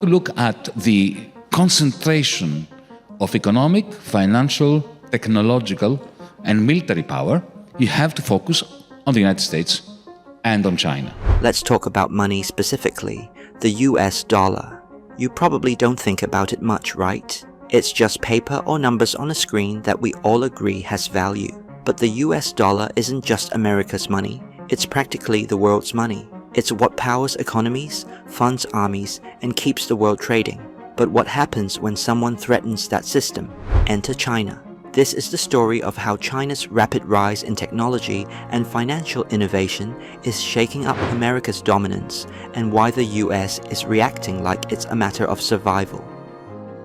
Look at the concentration of economic, financial, technological, and military power. You have to focus on the United States and on China. Let's talk about money specifically, the US dollar. You probably don't think about it much, right? It's just paper or numbers on a screen that we all agree has value. But the US dollar isn't just America's money, it's practically the world's money. It's what powers economies, funds armies, and keeps the world trading. But what happens when someone threatens that system? Enter China. This is the story of how China's rapid rise in technology and financial innovation is shaking up America's dominance, and why the US is reacting like it's a matter of survival.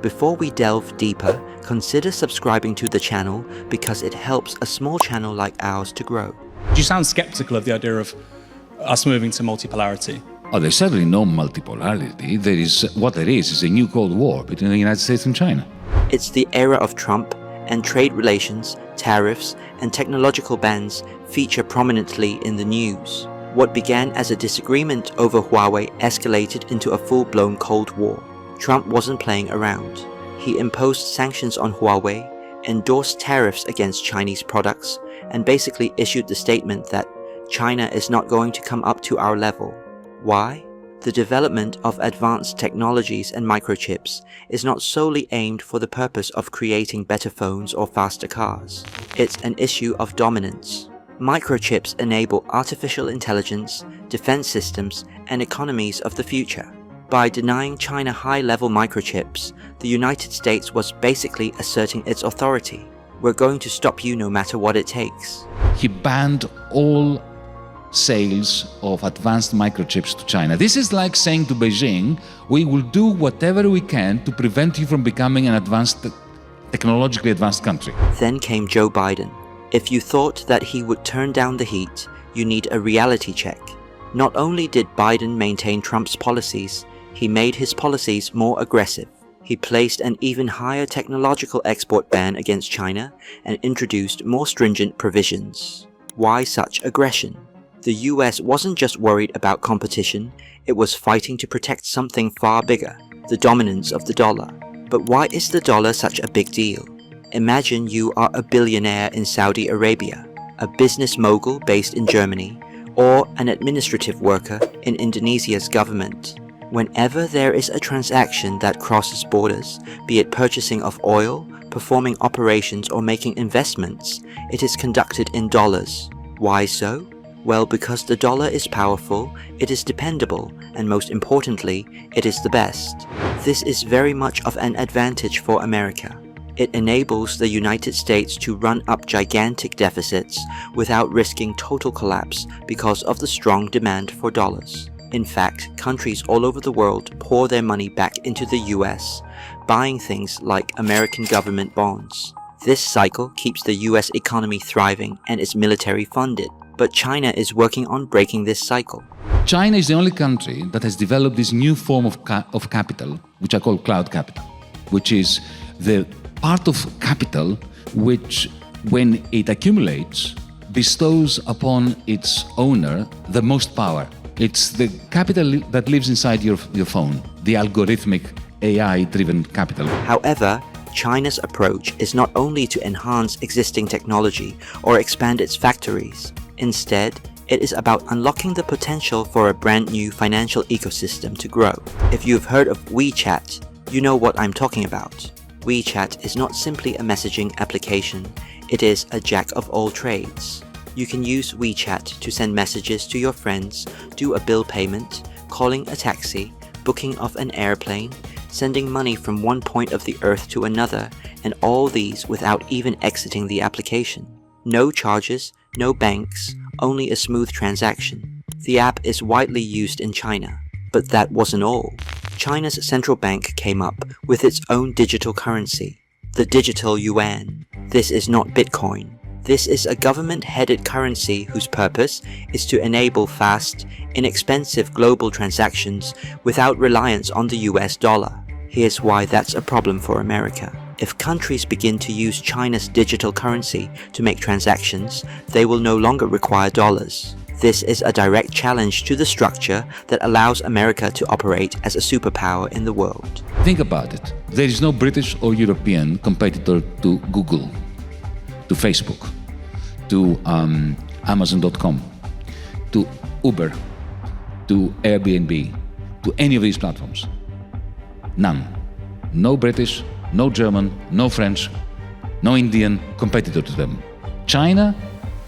Before we delve deeper, consider subscribing to the channel because it helps a small channel like ours to grow. Do you sound skeptical of the idea of us moving to multipolarity? Oh, there's certainly no multipolarity. What there is a new Cold War between the United States and China. It's the era of Trump, and trade relations, tariffs, and technological bans feature prominently in the news. What began as a disagreement over Huawei escalated into a full-blown Cold War. Trump wasn't playing around. He imposed sanctions on Huawei, endorsed tariffs against Chinese products, and basically issued the statement that China is not going to come up to our level. Why? The development of advanced technologies and microchips is not solely aimed for the purpose of creating better phones or faster cars. It's an issue of dominance. Microchips enable artificial intelligence, defense systems, and economies of the future. By denying China high-level microchips, the United States was basically asserting its authority. We're going to stop you no matter what it takes. He banned all sales of advanced microchips to China. This is like saying to Beijing, we will do whatever we can to prevent you from becoming an technologically advanced country. Then came Joe Biden. If you thought that he would turn down the heat, you need a reality check. Not only did Biden maintain Trump's policies, he made his policies more aggressive. He placed an even higher technological export ban against China and introduced more stringent provisions. Why such aggression? The US wasn't just worried about competition, it was fighting to protect something far bigger, the dominance of the dollar. But why is the dollar such a big deal? Imagine you are a billionaire in Saudi Arabia, a business mogul based in Germany, or an administrative worker in Indonesia's government. Whenever there is a transaction that crosses borders, be it purchasing of oil, performing operations, or making investments, it is conducted in dollars. Why so? Well, because the dollar is powerful, it is dependable, and most importantly, it is the best. This is very much of an advantage for America. It enables the United States to run up gigantic deficits without risking total collapse because of the strong demand for dollars. In fact, countries all over the world pour their money back into the US, buying things like American government bonds. This cycle keeps the US economy thriving and its military funded. But China is working on breaking this cycle. China is the only country that has developed this new form of capital, which I call cloud capital, which is the part of capital which, when it accumulates, bestows upon its owner the most power. It's the capital that lives inside your phone, the algorithmic AI-driven capital. However, China's approach is not only to enhance existing technology or expand its factories. Instead, it is about unlocking the potential for a brand new financial ecosystem to grow. If you've heard of WeChat, you know what I'm talking about. WeChat is not simply a messaging application, it is a jack of all trades. You can use WeChat to send messages to your friends, do a bill payment, calling a taxi, booking of an airplane, sending money from one point of the earth to another, and all these without even exiting the application. No charges, no banks, only a smooth transaction. The app is widely used in China. But that wasn't all. China's central bank came up with its own digital currency, the digital Yuan. This is not Bitcoin. This is a government-headed currency whose purpose is to enable fast, inexpensive global transactions without reliance on the US dollar. Here's why that's a problem for America. If countries begin to use China's digital currency to make transactions, they will no longer require dollars. This is a direct challenge to the structure that allows America to operate as a superpower in the world. Think about it. There is no British or European competitor to Google, to Facebook, to Amazon.com, to Uber, to Airbnb, to any of these platforms. None. No British, no German, no French, no Indian competitor to them. China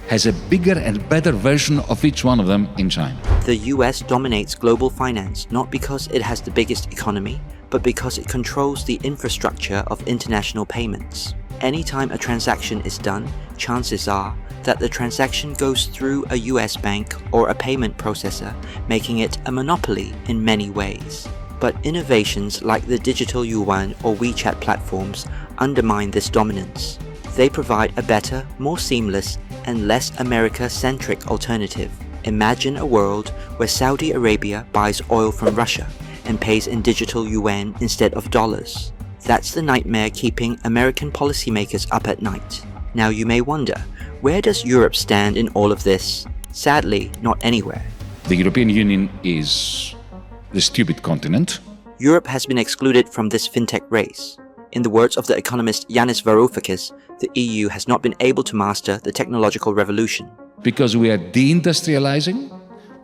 has a bigger and better version of each one of them in China. The US dominates global finance not because it has the biggest economy, but because it controls the infrastructure of international payments. Anytime a transaction is done, chances are that the transaction goes through a US bank or a payment processor, making it a monopoly in many ways. But innovations like the digital Yuan or WeChat platforms undermine this dominance. They provide a better, more seamless, and less America-centric alternative. Imagine a world where Saudi Arabia buys oil from Russia and pays in digital yuan instead of dollars. That's the nightmare keeping American policymakers up at night. Now you may wonder, where does Europe stand in all of this? Sadly, not anywhere. The European Union is the stupid continent. Europe has been excluded from this fintech race. In the words of the economist Yanis Varoufakis, the EU has not been able to master the technological revolution. Because we are deindustrializing,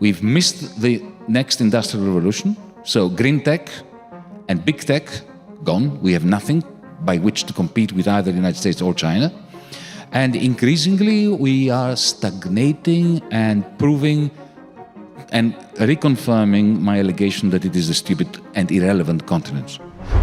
we've missed the next industrial revolution. So green tech and big tech, gone. We have nothing by which to compete with either the United States or China. And increasingly, we are stagnating and proving and reconfirming my allegation that it is a stupid and irrelevant continent.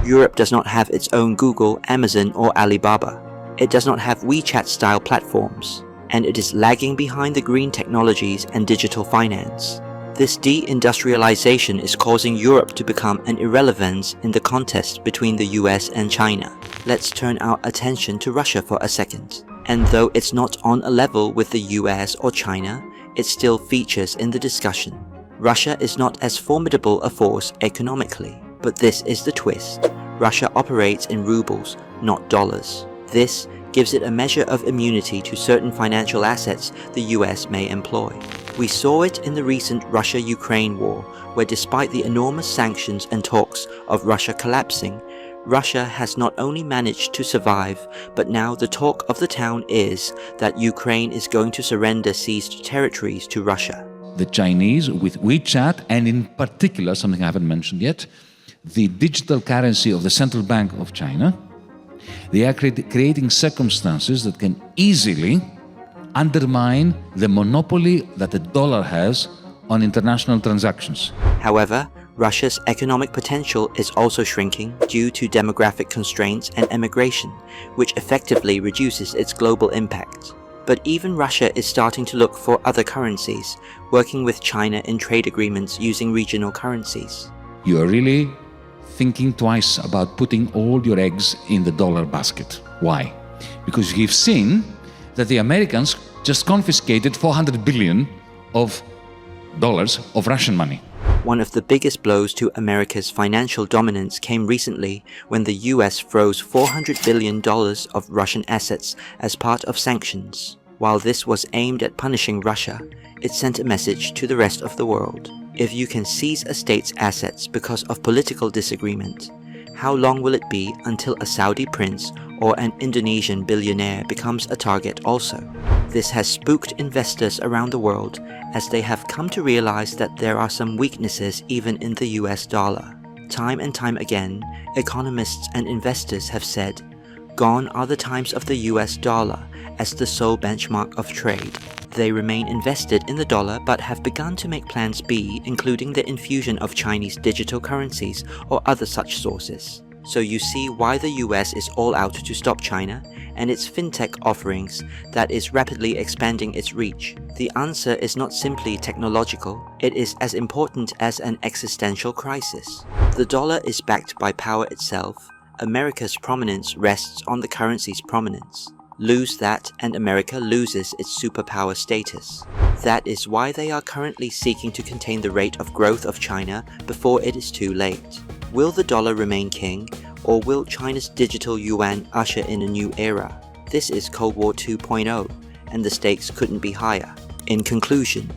Europe does not have its own Google, Amazon, or Alibaba. It does not have WeChat-style platforms, and it is lagging behind the green technologies and digital finance. This deindustrialization is causing Europe to become an irrelevance in the contest between the US and China. Let's turn our attention to Russia for a second. And though it's not on a level with the US or China, it still features in the discussion. Russia is not as formidable a force economically, but this is the twist. Russia operates in rubles, not dollars. This gives it a measure of immunity to certain financial assets the US may employ. We saw it in the recent Russia-Ukraine war, where despite the enormous sanctions and talks of Russia collapsing, Russia has not only managed to survive, but now the talk of the town is that Ukraine is going to surrender seized territories to Russia. The Chinese, with WeChat, and in particular, something I haven't mentioned yet, the digital currency of the Central Bank of China, they are creating circumstances that can easily undermine the monopoly that the dollar has on international transactions. However, Russia's economic potential is also shrinking due to demographic constraints and emigration, which effectively reduces its global impact. But even Russia is starting to look for other currencies, working with China in trade agreements using regional currencies. You are really thinking twice about putting all your eggs in the dollar basket. Why? Because you've seen that the Americans just confiscated $400 billion of dollars of Russian money. One of the biggest blows to America's financial dominance came recently when the US froze $400 billion of Russian assets as part of sanctions. While this was aimed at punishing Russia, it sent a message to the rest of the world. If you can seize a state's assets because of political disagreement, how long will it be until a Saudi prince or an Indonesian billionaire becomes a target also? This has spooked investors around the world as they have come to realize that there are some weaknesses even in the US dollar. Time and time again, economists and investors have said, gone are the times of the US dollar as the sole benchmark of trade. They remain invested in the dollar but have begun to make plans B, including the infusion of Chinese digital currencies or other such sources. So you see why the US is all out to stop China and its fintech offerings that is rapidly expanding its reach. The answer is not simply technological, it is as important as an existential crisis. The dollar is backed by power itself. America's prominence rests on the currency's prominence. Lose that and America loses its superpower status. That is why they are currently seeking to contain the rate of growth of China before it is too late. Will the dollar remain king, or will China's digital yuan usher in a new era? This is Cold War 2.0, and the stakes couldn't be higher. In conclusion,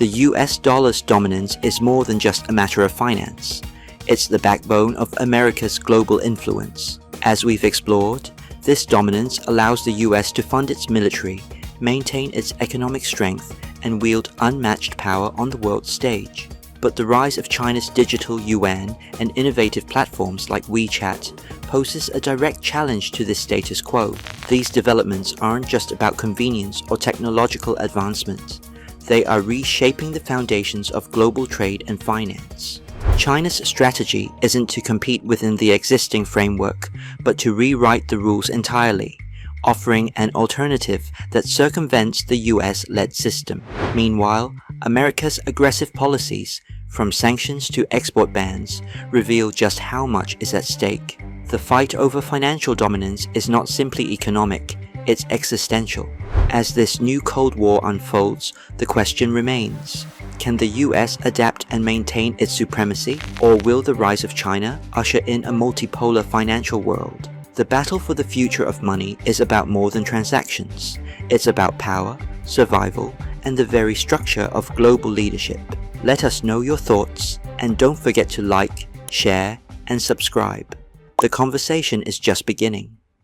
The US dollar's dominance is more than just a matter of finance. It's the backbone of America's global influence. As we've explored, this dominance allows the US to fund its military, maintain its economic strength, and wield unmatched power on the world stage. But the rise of China's digital yuan and innovative platforms like WeChat poses a direct challenge to this status quo. These developments aren't just about convenience or technological advancement. They are reshaping the foundations of global trade and finance. China's strategy isn't to compete within the existing framework, but to rewrite the rules entirely, offering an alternative that circumvents the US-led system. Meanwhile, America's aggressive policies, from sanctions to export bans, reveal just how much is at stake. The fight over financial dominance is not simply economic, it's existential. As this new Cold War unfolds, the question remains: can the US adapt and maintain its supremacy, or will the rise of China usher in a multipolar financial world? The battle for the future of money is about more than transactions. It's about power, survival, and the very structure of global leadership. Let us know your thoughts, and don't forget to like, share, and subscribe. The conversation is just beginning.